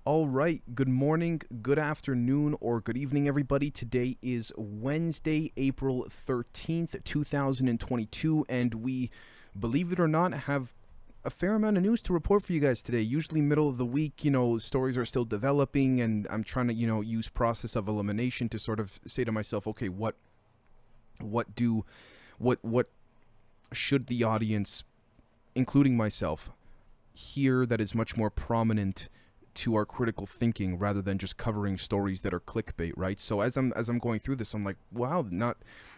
All right, good morning, good afternoon, or good evening, everybody. Today is Wednesday, April 13th, 2022, and we, believe it or not, have a fair amount of news to report for you guys today. Usually middle of the week, stories are still developing, and I'm trying to, use process of elimination to sort of say to myself, okay, what should the audience, including myself, hear that is much more prominent to our critical thinking rather than just covering stories that are clickbait, right? So as I'm going through this, I'm like, wow,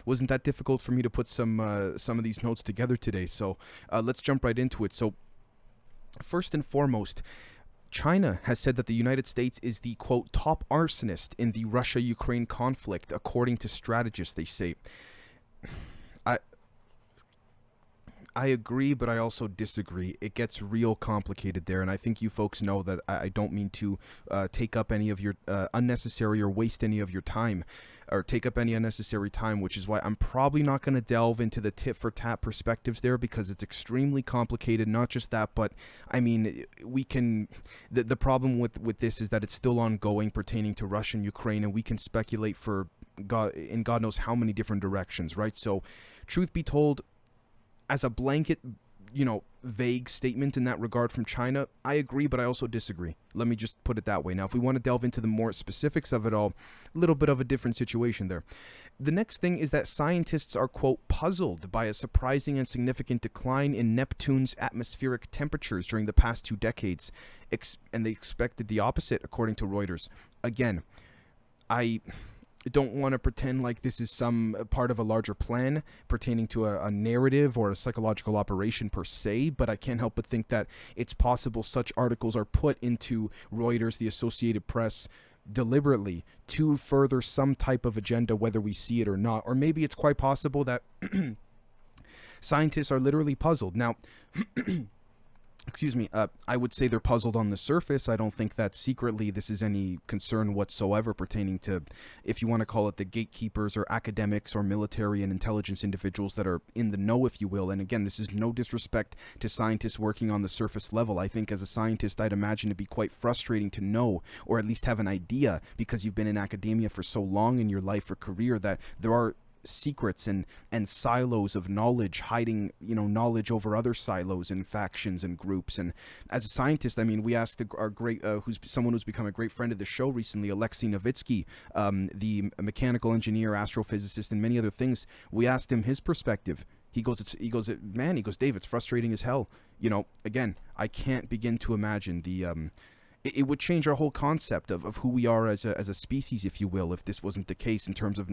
wasn't that difficult for me to put some of these notes together today. So let's jump right into it. So first and foremost, China has said that the United States is the, quote, top arsonist in the Russia-Ukraine conflict, according to strategists, they say. I agree, but I also disagree. It gets real complicated there, and I think you folks know that I don't mean to take up any of your unnecessary or waste any of your time, or take up any unnecessary time, which is why I'm probably not going to delve into the tit-for-tat perspectives there, because it's extremely complicated. Not just that, but, I mean, we can... The problem with this is that it's still ongoing pertaining to Russia and Ukraine, and we can speculate for God knows how many different directions, right? So, truth be told, as a blanket, vague statement in that regard from China, I agree, but I also disagree. Let me just put it that way. Now, if we want to delve into the more specifics of it all, a little bit of a different situation there. The next thing is that scientists are, quote, puzzled by a surprising and significant decline in Neptune's atmospheric temperatures during the past 2 decades, and they expected the opposite, according to Reuters. Again, I don't want to pretend like this is some part of a larger plan pertaining to a narrative or a psychological operation per se, but I can't help but think that it's possible such articles are put into Reuters, the Associated Press, deliberately to further some type of agenda, whether we see it or not. Or maybe it's quite possible that scientists are literally puzzled. Now, excuse me, I would say they're puzzled on the surface. I don't think that secretly this is any concern whatsoever pertaining to, if you want to call it, the gatekeepers or academics or military and intelligence individuals that are in the know, if you will. And again, this is no disrespect to scientists working on the surface level. I think as a scientist, I'd imagine it'd be quite frustrating to know, or at least have an idea, because you've been in academia for so long in your life or career, that there are secrets and silos of knowledge hiding, knowledge over other silos and factions and groups. And as a scientist, I mean, we asked our great, who's become a great friend of the show recently, Alexei Novitsky, the mechanical engineer, astrophysicist, and many other things. We asked him his perspective. He goes, Dave, it's frustrating as hell. Again, I can't begin to imagine it would change our whole concept of who we are as a species, if you will, if this wasn't the case in terms of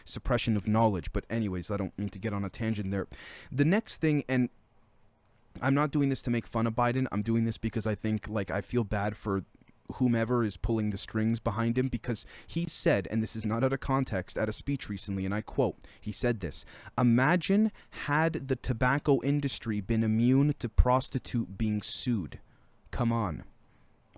suppression of knowledge. But anyways, I don't mean to get on a tangent there. The next thing, and I'm not doing this to make fun of Biden, I'm doing this because I think, I feel bad for whomever is pulling the strings behind him, because he said, and this is not out of context, at a speech recently, and I quote, he said this: "Imagine had the tobacco industry been immune to prostitute being sued." Come on.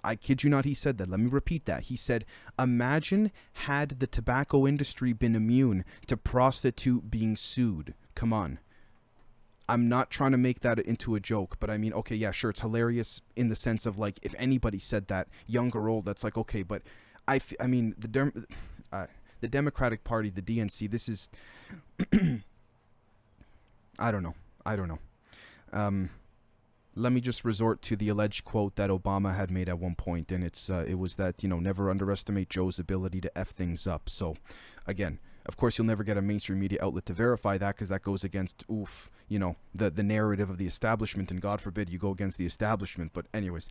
I kid you not, he said that. Let me repeat that. He said, imagine had the tobacco industry been immune to prostitute being sued. Come on. I'm not trying to make that into a joke, but I mean, okay, yeah, sure, it's hilarious in the sense of, if anybody said that, young or old, that's okay, but I mean, the Democratic Party, the DNC, this is, I don't know. Let me just resort to the alleged quote that Obama had made at one point, and it was that, never underestimate Joe's ability to F things up. So, again, of course, you'll never get a mainstream media outlet to verify that, because that goes against, the narrative of the establishment, and God forbid you go against the establishment. But anyways,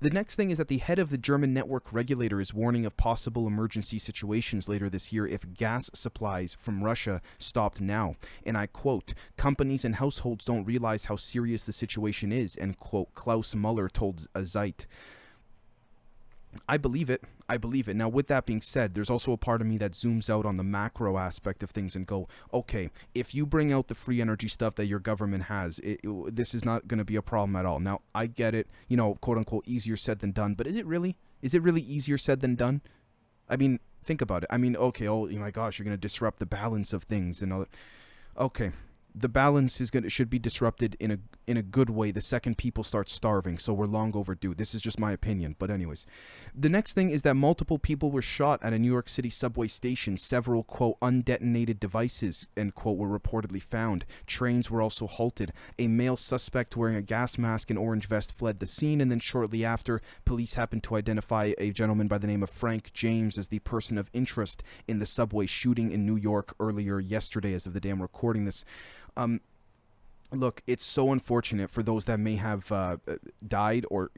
the next thing is that the head of the German network regulator is warning of possible emergency situations later this year if gas supplies from Russia stopped now. And I quote, "Companies and households don't realize how serious the situation is," end quote, Klaus Muller told Zeit. I believe it. Now, with that being said, there's also a part of me that zooms out on the macro aspect of things and go, okay, if you bring out the free energy stuff that your government has, this is not going to be a problem at all. Now, I get it, quote unquote, easier said than done, but is it really? Is it really easier said than done? I mean, think about it. I mean, okay, oh my gosh, you're going to disrupt the balance of things and all that. Okay, the balance should be disrupted in a good way the second people start starving. So we're long overdue. This is just my opinion. But anyways, the next thing is that multiple people were shot at a New York City subway station. Several, quote, undetonated devices, end quote, were reportedly found. Trains were also halted. A male suspect wearing a gas mask and orange vest fled the scene, and then shortly after, police happened to identify a gentleman by the name of Frank James as the person of interest in the subway shooting in New York earlier yesterday, as of the day I'm recording this. Look, it's so unfortunate for those that may have died, or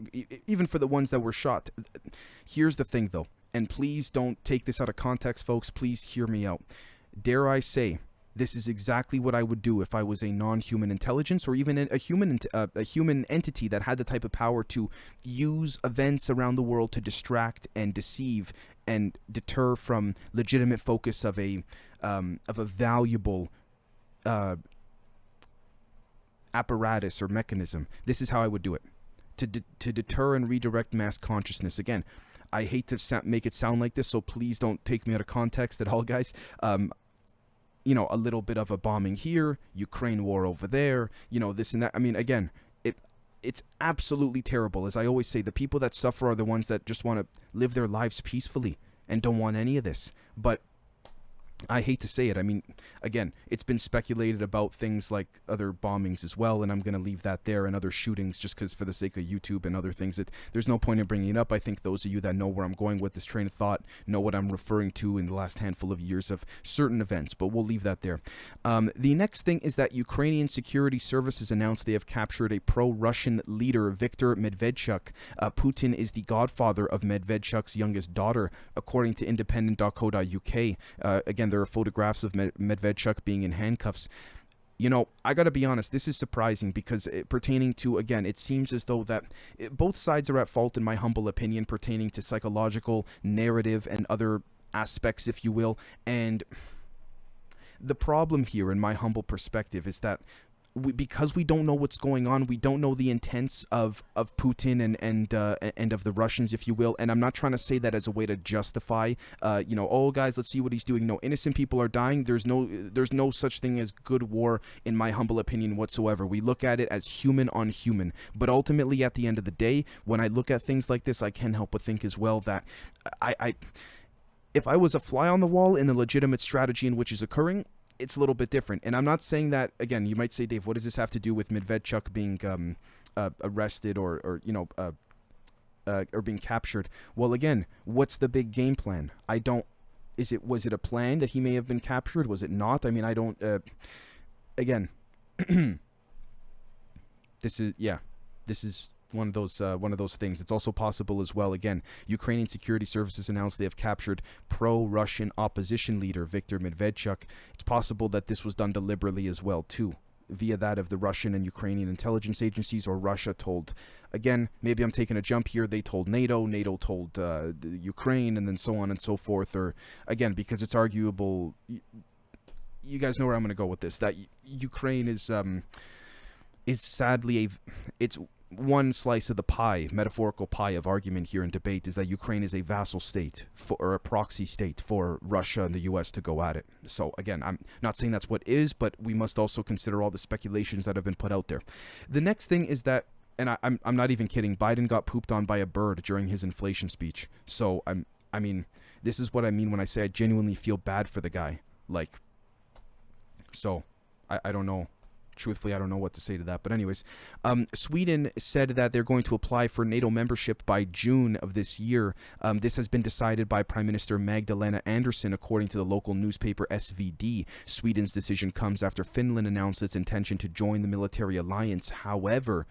even for the ones that were shot. Here's the thing, though, and please don't take this out of context, folks. Please hear me out. Dare I say, this is exactly what I would do if I was a non-human intelligence, or even a human entity that had the type of power to use events around the world to distract and deceive and deter from legitimate focus of a valuable apparatus or mechanism. This is how I would do it, to deter and redirect mass consciousness. Again, I hate to make it sound like this, so please don't take me out of context at all, guys. You know, a little bit of a bombing here, Ukraine war over there, you know, this and that. I mean, again, it's absolutely terrible. As I always say, the people that suffer are the ones that just want to live their lives peacefully and don't want any of this. But I hate to say it. I mean, again, it's been speculated about things like other bombings as well, and I'm going to leave that there, and other shootings, just because for the sake of YouTube and other things, there's no point in bringing it up. I think those of you that know where I'm going with this train of thought know what I'm referring to in the last handful of years of certain events, but we'll leave that there. The next thing is that Ukrainian security services announced they have captured a pro-Russian leader, Viktor Medvedchuk. Putin is the godfather of Medvedchuk's youngest daughter, according to independent.co.uk. Again, there are photographs of Medvedchuk being in handcuffs. You know, I gotta be honest, this is surprising because pertaining to, again, it seems as though that both sides are at fault, in my humble opinion, pertaining to psychological narrative and other aspects, if you will. And the problem here, in my humble perspective, is that because we don't know what's going on, we don't know the intents of Putin and of the Russians, if you will. And I'm not trying to say that as a way to justify, you know, oh guys, let's see what he's doing. No, innocent people are dying. There's no such thing as good war, in my humble opinion, whatsoever. We look at it as human on human. But ultimately, at the end of the day, when I look at things like this, I can't help but think as well that if I was a fly on the wall in the legitimate strategy in which is occurring, it's a little bit different. And I'm not saying that, again, you might say, Dave, what does this have to do with Medvedchuk being arrested or you know, or being captured? Well, again, what's the big game plan? Was it a plan that he may have been captured? Was it not? I mean, I don't, again, this is one of those things. It's also possible as well. Again, Ukrainian security services announced they have captured pro-Russian opposition leader Viktor Medvedchuk. It's possible that this was done deliberately as well too, via that of the Russian and Ukrainian intelligence agencies, or Russia told. Again, maybe I'm taking a jump here. They told NATO told the Ukraine, and then so on and so forth. Or again, because it's arguable. You guys know where I'm going to go with this. That Ukraine is sadly it's one slice of the pie, metaphorical pie of argument here in debate, is that Ukraine is a vassal state or a proxy state for Russia and the U.S. to go at it. So again, I'm not saying that's what is, but we must also consider all the speculations that have been put out there. The next thing is that, and I'm not even kidding, Biden got pooped on by a bird during his inflation speech. So I mean, this is what I mean when I say I genuinely feel bad for the guy. Like, so I don't know. Truthfully, I don't know what to say to that. But anyways, Sweden said that they're going to apply for NATO membership by June of this year. This has been decided by Prime Minister Magdalena Andersson, according to the local newspaper SVD. Sweden's decision comes after Finland announced its intention to join the military alliance. However,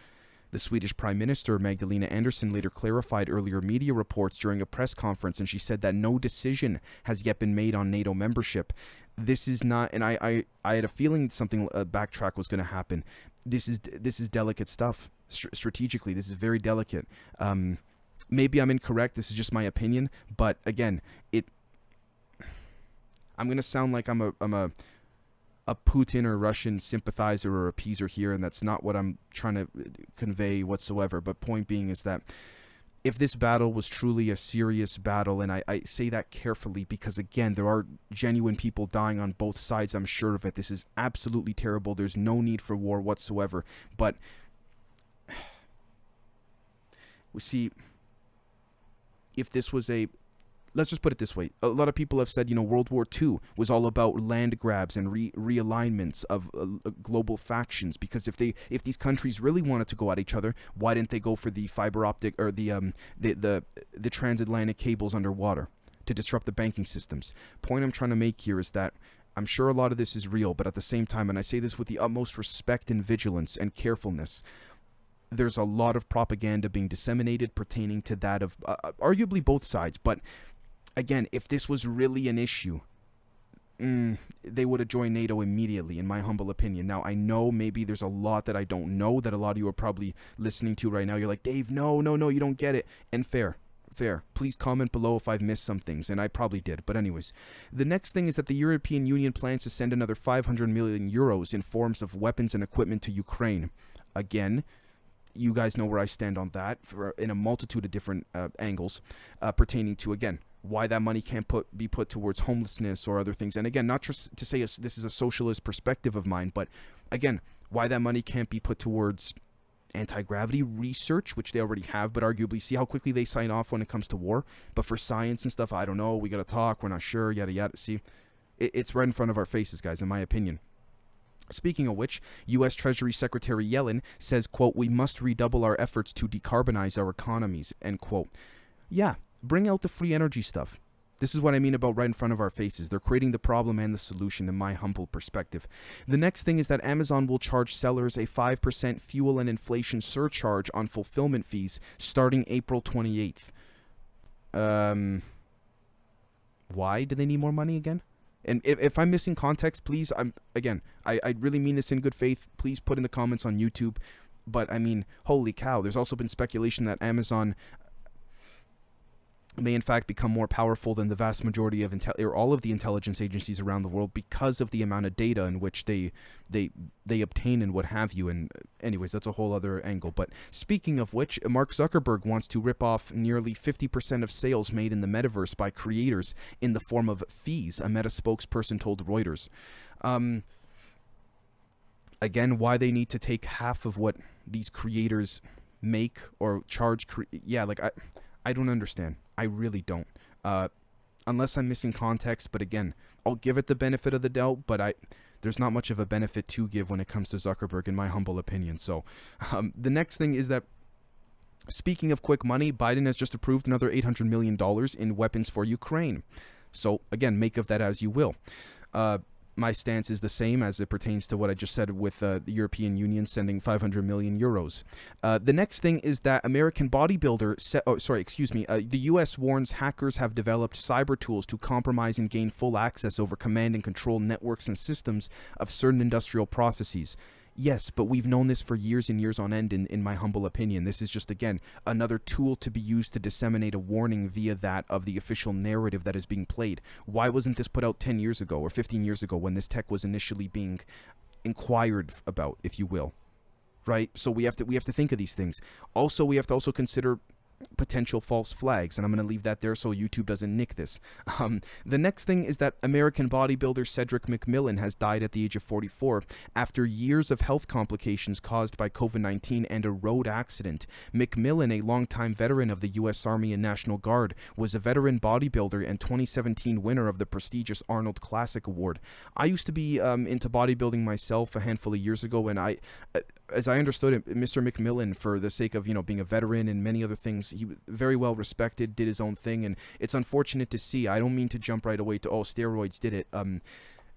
the Swedish Prime Minister, Magdalena Andersson, later clarified earlier media reports during a press conference, and she said that no decision has yet been made on NATO membership. This is not, and I had a feeling something, a backtrack was going to happen. This is delicate stuff. Strategically, this is very delicate. Maybe I'm incorrect. This is just my opinion. But again, I'm going to sound like I'm a Putin or Russian sympathizer or appeaser here, and that's not what I'm trying to convey whatsoever. But point being is that if this battle was truly a serious battle, and I say that carefully because, again, there are genuine people dying on both sides, I'm sure of it. This is absolutely terrible. There's no need for war whatsoever. But we see, if this was let's just put it this way. A lot of people have said, World War II was all about land grabs and realignments of global factions, because if these countries really wanted to go at each other, why didn't they go for the fiber optic or the transatlantic cables underwater to disrupt the banking systems? Point I'm trying to make here is that I'm sure a lot of this is real, but at the same time, and I say this with the utmost respect and vigilance and carefulness, there's a lot of propaganda being disseminated pertaining to that of arguably both sides. But again, if this was really an issue, they would have joined NATO immediately, in my humble opinion. Now, I know maybe there's a lot that I don't know that a lot of you are probably listening to right now. You're like, Dave, no, you don't get it. And fair. Please comment below if I've missed some things, and I probably did. But anyways, the next thing is that the European Union plans to send another 500 million euros in forms of weapons and equipment to Ukraine. Again, you guys know where I stand on that in a multitude of different angles pertaining to, again, why that money can't be put towards homelessness or other things. And again, not just to say this is a socialist perspective of mine, but again, why that money can't be put towards anti-gravity research, which they already have, but arguably see how quickly they sign off when it comes to war. But for science and stuff, I don't know, we got to talk, we're not sure, yada yada. See, it's right in front of our faces, guys, in my opinion. Speaking of which, U.S. Treasury Secretary Yellen says, quote, "We must redouble our efforts to decarbonize our economies," end quote. Yeah, bring out the free energy stuff. This is what I mean about right in front of our faces. They're creating the problem and the solution, in my humble perspective. The next thing is that Amazon will charge sellers a 5% fuel and inflation surcharge on fulfillment fees starting April 28th. Why do they need more money again? And if I'm missing context, please, I really mean this in good faith. Please put in the comments on YouTube. But, I mean, holy cow, there's also been speculation that Amazon may in fact become more powerful than the vast majority of all of the intelligence agencies around the world because of the amount of data in which they obtain and what have you. And anyways, that's a whole other angle. But speaking of which, Mark Zuckerberg wants to rip off nearly 50% of sales made in the metaverse by creators in the form of fees, a Meta spokesperson told Reuters. Again, why they need to take half of what these creators make or charge I don't understand. I really don't. Unless I'm missing context, but again, I'll give it the benefit of the doubt, but there's not much of a benefit to give when it comes to Zuckerberg, in my humble opinion. So the next thing is that, speaking of quick money, Biden has just approved another $800 million in weapons for Ukraine. So again, make of that as you will. My stance is the same as it pertains to what I just said with the European Union sending 500 million euros. The next thing is that American Bodybuilder, the U.S. warns hackers have developed cyber tools to compromise and gain full access over command and control networks and systems of certain industrial processes. Yes, but we've known this for years and years on end, in my humble opinion. This is just, again, another tool to be used to disseminate a warning via that of the official narrative that is being played. Why wasn't this put out 10 years ago or 15 years ago when this tech was initially being inquired about, if you will? Right? So we have to think of these things. Also, we have to also consider potential false flags, and I'm going to leave that there so YouTube doesn't nick this. The next thing is that American bodybuilder Cedric McMillan has died at the age of 44 after years of health complications caused by COVID-19 and a road accident. McMillan, a longtime veteran of the U.S. Army and National Guard, was a veteran bodybuilder and 2017 winner of the prestigious Arnold Classic Award. I used to be into bodybuilding myself a handful of years ago, and as I understood it, Mr. McMillan, for the sake of, being a veteran and many other things, he was very well respected, did his own thing, and it's unfortunate to see. I don't mean to jump right away to, steroids did it.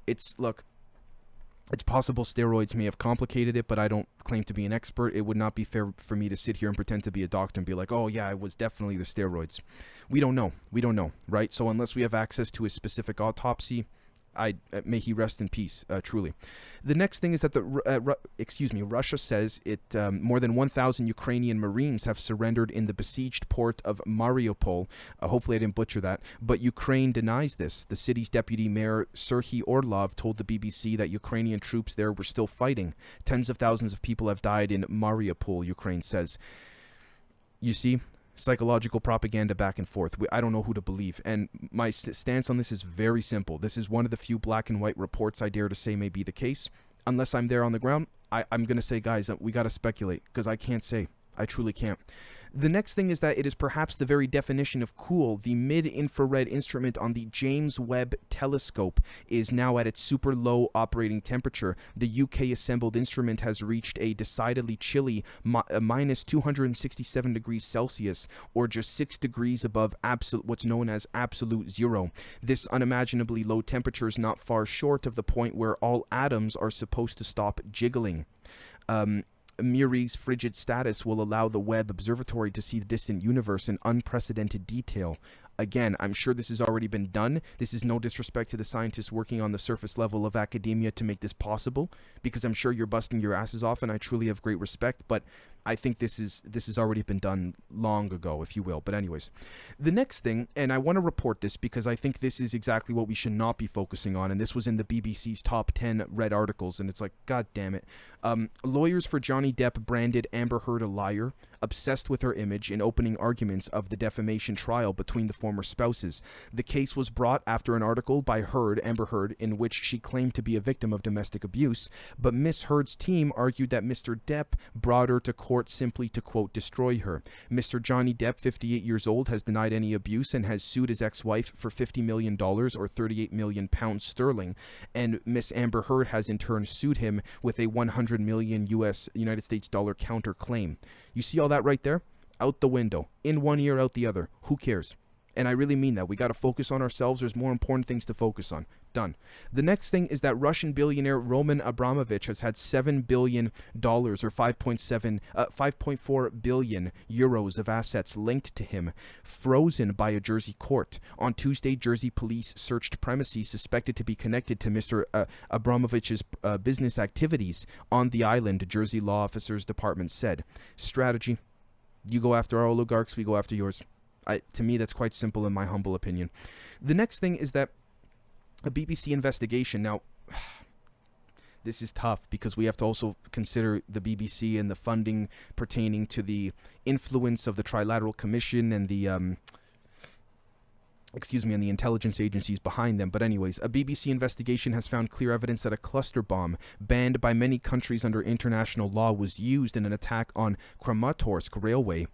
It's possible steroids may have complicated it, but I don't claim to be an expert. It would not be fair for me to sit here and pretend to be a doctor and be like, oh yeah, it was definitely the steroids. We don't know, right? So unless we have access to a specific autopsy, may he rest in peace, truly. The next thing is that Russia says more than 1,000 Ukrainian Marines have surrendered in the besieged port of Mariupol. Hopefully I didn't butcher that, but Ukraine denies this. The city's deputy mayor, Serhiy Orlov, told the BBC that Ukrainian troops there were still fighting. Tens of thousands of people have died in Mariupol, Ukraine says. You see, psychological propaganda back and forth. I don't know who to believe. And my stance on this is very simple. This is one of the few black and white reports I dare to say may be the case. Unless I'm there on the ground, I'm going to say, guys, we got to speculate, because I can't say. I truly can't. The next thing is that it is perhaps the very definition of cool. The mid-infrared instrument on the James Webb telescope is now at its super low operating temperature. The UK-assembled instrument has reached a decidedly chilly minus 267 degrees Celsius, or just 6 degrees above what's known as absolute zero. This unimaginably low temperature is not far short of the point where all atoms are supposed to stop jiggling. Muri's frigid status will allow the Webb Observatory to see the distant universe in unprecedented detail. Again, I'm sure this has already been done. This is no disrespect to the scientists working on the surface level of academia to make this possible, because I'm sure you're busting your asses off, and I truly have great respect, but I think this has already been done long ago, if you will. But anyways, the next thing, and I want to report this because I think this is exactly what we should not be focusing on, and this was in the BBC's top 10 read articles, and it's like, god damn it. Lawyers for Johnny Depp branded Amber Heard a liar, obsessed with her image, in opening arguments of the defamation trial between the former spouses. The case was brought after an article by Amber Heard, in which she claimed to be a victim of domestic abuse, but Miss Heard's team argued that Mr. Depp brought her to court simply to, quote, destroy her. Mr. Johnny Depp, 58 years old, has denied any abuse and has sued his ex-wife for $50 million, or 38 million pounds sterling, and Miss Amber Heard has in turn sued him with a 100 million United States dollar counterclaim. You see all that right there? Out the window. In one ear, out the other. Who cares? And I really mean that. We got to focus on ourselves. There's more important things to focus on. Done. The next thing is that Russian billionaire Roman Abramovich has had $7 billion, or 5.4 billion euros of assets linked to him, frozen by a Jersey court. On Tuesday, Jersey police searched premises suspected to be connected to Mr. Abramovich's business activities on the island, Jersey law officers department said. Strategy. You go after our oligarchs, we go after yours. To me, that's quite simple in my humble opinion. The next thing is that a BBC investigation. Now, this is tough because we have to also consider the BBC and the funding pertaining to the influence of the Trilateral Commission and the and the intelligence agencies behind them. But anyways, a BBC investigation has found clear evidence that a cluster bomb banned by many countries under international law was used in an attack on Kramatorsk Railway,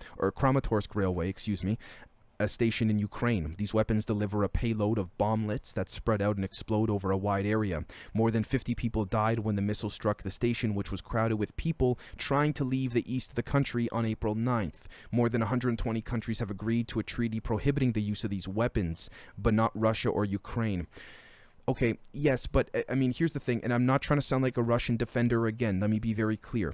a station in Ukraine. These weapons deliver a payload of bomblets that spread out and explode over a wide area. More than 50 people died when the missile struck the station, which was crowded with people trying to leave the east of the country on April 9th. More than 120 countries have agreed to a treaty prohibiting the use of these weapons, but not Russia or Ukraine. Okay, yes, but I mean, here's the thing, and I'm not trying to sound like a Russian defender again. Let me be very clear.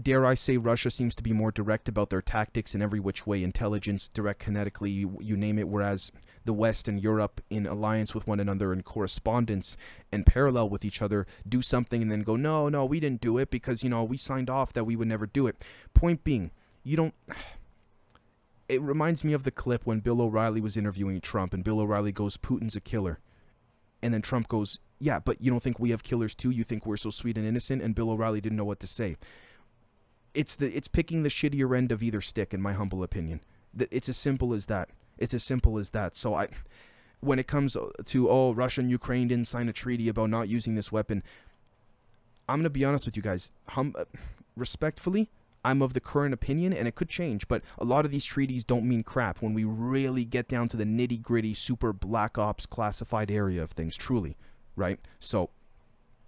Dare I say Russia seems to be more direct about their tactics in every which way, intelligence, direct kinetically, you name it, whereas the West and Europe, in alliance with one another and correspondence and parallel with each other, do something and then go, no, we didn't do it because, we signed off that we would never do it. Point being, it reminds me of the clip when Bill O'Reilly was interviewing Trump, and Bill O'Reilly goes, Putin's a killer. And then Trump goes, yeah, but you don't think we have killers too? You think we're so sweet and innocent? And Bill O'Reilly didn't know what to say. It's picking the shittier end of either stick, in my humble opinion. It's as simple as that. So when it comes to, Russia and Ukraine didn't sign a treaty about not using this weapon, I'm going to be honest with you guys. Respectfully, I'm of the current opinion, and it could change, but a lot of these treaties don't mean crap when we really get down to the nitty-gritty, super black ops classified area of things, truly, right? So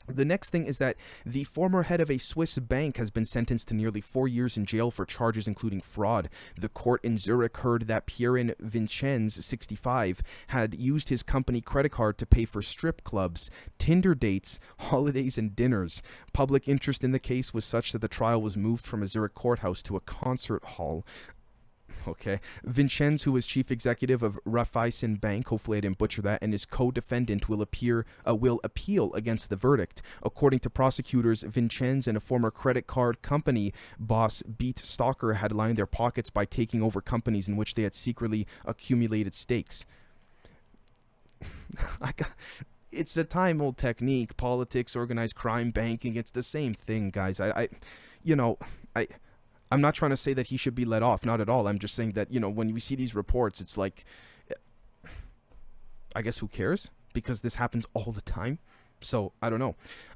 the next thing is that the former head of a Swiss bank has been sentenced to nearly 4 years in jail for charges including fraud. The court in Zurich heard that Pierre Vincennes, 65, had used his company credit card to pay for strip clubs, Tinder dates, holidays, and dinners. Public interest in the case was such that the trial was moved from a Zurich courthouse to a concert hall. Okay. Vincennes, who is chief executive of Raiffeisen Bank, hopefully I didn't butcher that, and his co-defendant will appeal against the verdict. According to prosecutors, Vincennes and a former credit card company boss, Beat Stalker, had lined their pockets by taking over companies in which they had secretly accumulated stakes. It's a time-old technique. Politics, organized crime, banking, it's the same thing, guys. I'm not trying to say that he should be let off, not at all. I'm just saying that, when we see these reports, it's like, I guess who cares? Because this happens all the time. So, I don't know.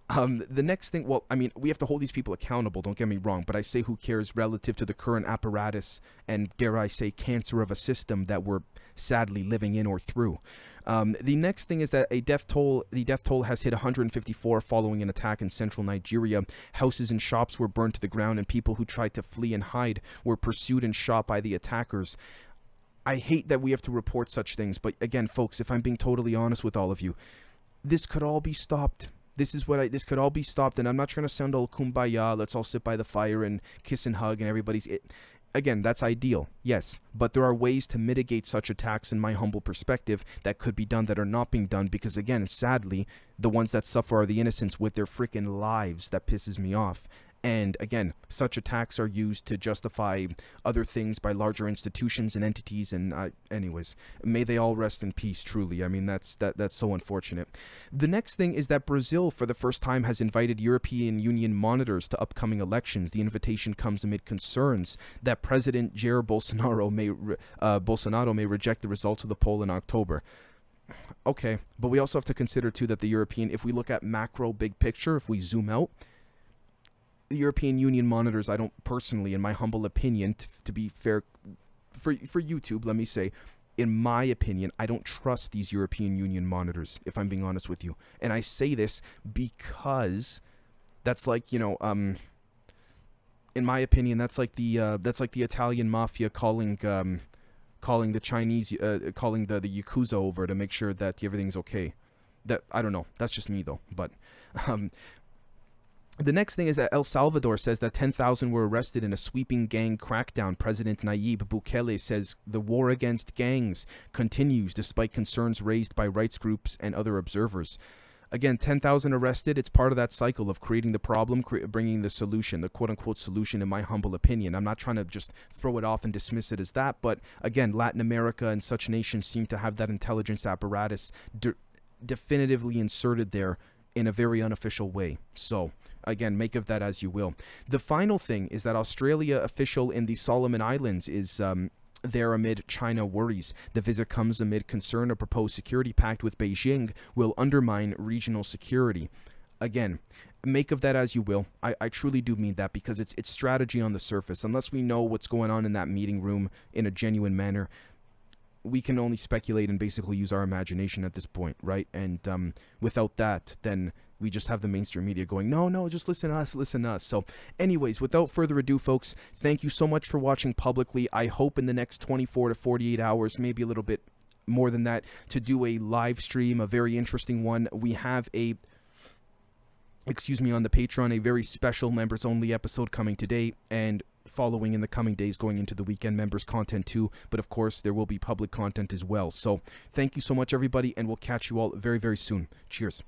The next thing, well, I mean, we have to hold these people accountable, don't get me wrong, but I say who cares relative to the current apparatus and, dare I say, cancer of a system that we're sadly living in or through. The next thing is that the death toll has hit 154 following an attack in central Nigeria. Houses and shops were burned to the ground, and people who tried to flee and hide were pursued and shot by the attackers. I hate that we have to report such things, but again, folks, if I'm being totally honest with all of you, this could all be stopped. This could all be stopped, and I'm not trying to sound all kumbaya, let's all sit by the fire and kiss and hug and everybody's... Again, that's ideal, yes, but there are ways to mitigate such attacks in my humble perspective that could be done that are not being done because, again, sadly, the ones that suffer are the innocents with their freaking lives. That pisses me off. And again, such attacks are used to justify other things by larger institutions and entities. And anyways, may they all rest in peace. Truly, I mean that's so unfortunate. The next thing is that Brazil, for the first time, has invited European Union monitors to upcoming elections. The invitation comes amid concerns that President Jair Bolsonaro may reject the results of the poll in October. Okay, but we also have to consider too that the European, if we look at macro big picture, if we zoom out, the European Union monitors, I don't personally, in my humble opinion, to be fair, for YouTube, let me say, in my opinion, I don't trust these European Union monitors, if I'm being honest with you. And I say this because that's like, in my opinion, that's like the Italian mafia calling the Chinese, calling the Yakuza over to make sure that everything's okay. That, I don't know. That's just me though. But, the next thing is that El Salvador says that 10,000 were arrested in a sweeping gang crackdown. President Nayib Bukele says the war against gangs continues despite concerns raised by rights groups and other observers. Again, 10,000 arrested, it's part of that cycle of creating the problem, bringing the solution, the quote-unquote solution, in my humble opinion. I'm not trying to just throw it off and dismiss it as that, but again, Latin America and such nations seem to have that intelligence apparatus definitively inserted there in a very unofficial way. So, again, make of that as you will. The final thing is that Australia official in the Solomon Islands is there amid China worries. The visit comes amid concern a proposed security pact with Beijing will undermine regional security. Again, make of that as you will. I truly do mean that because it's strategy on the surface. Unless we know what's going on in that meeting room in a genuine manner, we can only speculate and basically use our imagination at this point, right? And without that, then we just have the mainstream media going, no, just listen to us. So anyways, without further ado, folks, thank you so much for watching publicly. I hope in the next 24 to 48 hours, maybe a little bit more than that, to do a live stream, a very interesting one. We have on the Patreon, a very special members-only episode coming today, and following in the coming days going into the weekend members content too, but of course there will be public content as well. So thank you so much everybody, and we'll catch you all very, very soon. Cheers.